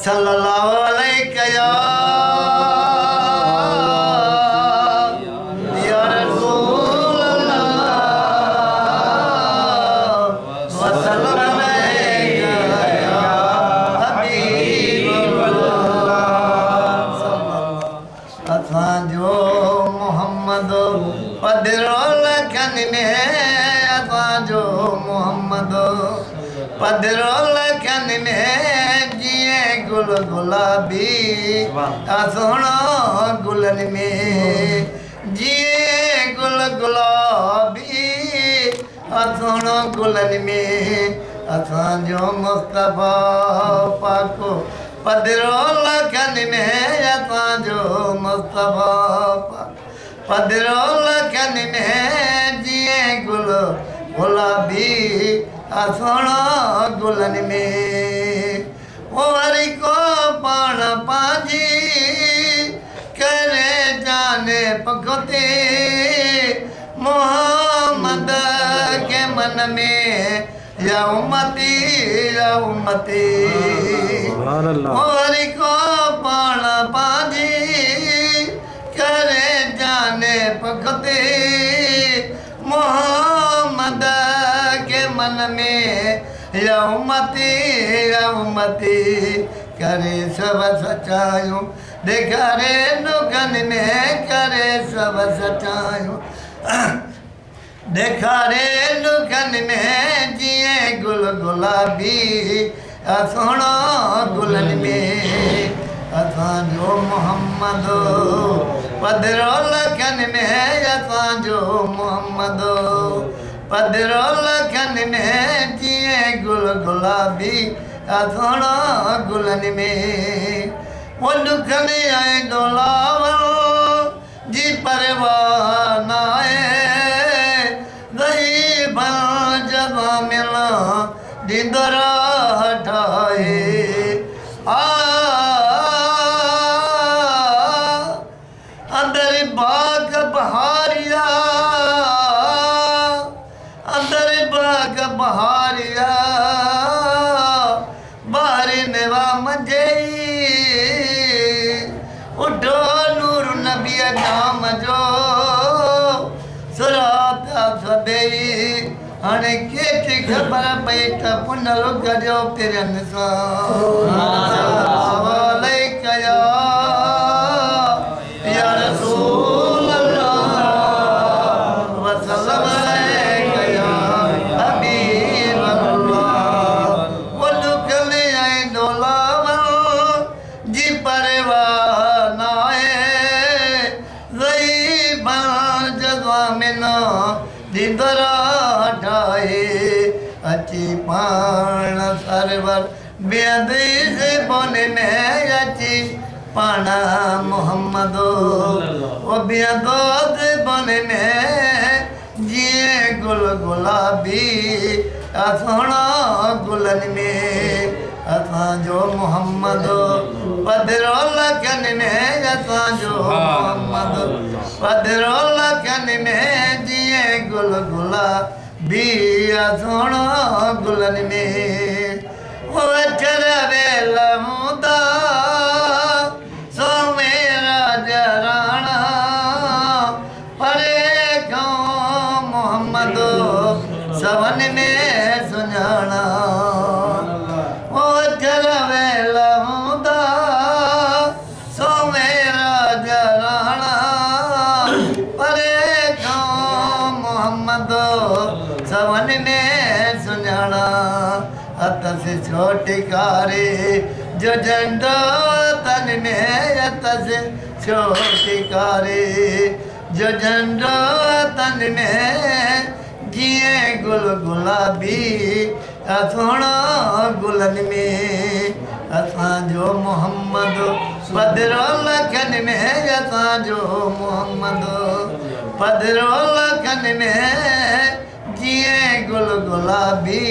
सल्लल्लाहु अलैहि या रसूल अल्लाह व सल्लम अलैका या हबीब अल्लाह असां जो मोहम्मद पधरोल खन में असां जो मोहम्मद पधरोल खन में गुल गुलाबी सोना गुलन में जिए गुल गुलाबी सोना गुलन में असां जो मुस्तफा पाको पधरोल खन में असां जो मुस्तफा पधरोल खन में जिए गुल गुलाबी सोना गुलन में वरी को पाण पाजी करे जाने पखते मोहम्मद के मन में या उम्मती वरी को पाण पाजी करे जाने पखते मोहम्मद के मन में या उम्मती करे सब सचायूं देखारे दुखन में करे सब सचायूं देखारे दुखन में जिए गुल गुलाबी सोना गुलन में असां जो मोहम्मद पधरोल खन में असां जो मोहम्मद पधरोल खन में जिए गुल गुलाबी सोना गुलन में वो दुख में आए डोलावल जी परवाह नाए दही भल जब मिला दिंदरा हटाए अंदर बाग बहारिया अंदर बाग बहारिया बारी नेवा मजई उठो नूर नबी नाम जो सुराता सदेई हने केती खबर पई त पुनल गजो पिरन सा सल्लल्लाहु अलैका या रसूल अल्लाह व सल्लम अलैका या हबीब अल्लाह वो दुख में आए डोलावल जी परवाह नाए ज़ईबा जज़ा मिना दिदरा हटाए अची पाण सरवर बेदी से बोने में अची पाना मोहम्मद वो बेदो से बोने में जिए गुल गुलाबी सोना गुलन में असां जो मोहम्मद पधरोल खन में असां जो मोहम्मद पधरोल खन में जिए गुल गुलाबी सोना गुलन में वो चरवे लमुदा सो मेरा जराना परे क्यों मोहम्मद सवन में सुजाना वो चरवे लमुदा सो मेरा जराना परे क्यों मोहम्मद सवन में सुजाना अत से छोटी कारी जो झंडो तन में अत से छोटी कारी जो झंडो तन में जिए गुल गुलाबी सोना गुलन में असां जो मोहम्मद पधरोल खन में असां जो मोहम्मद पधरोल खन में जिए गुल गुलाबी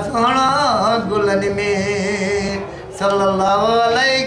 सोना गुलन में सल्लल्लाहु अलैहि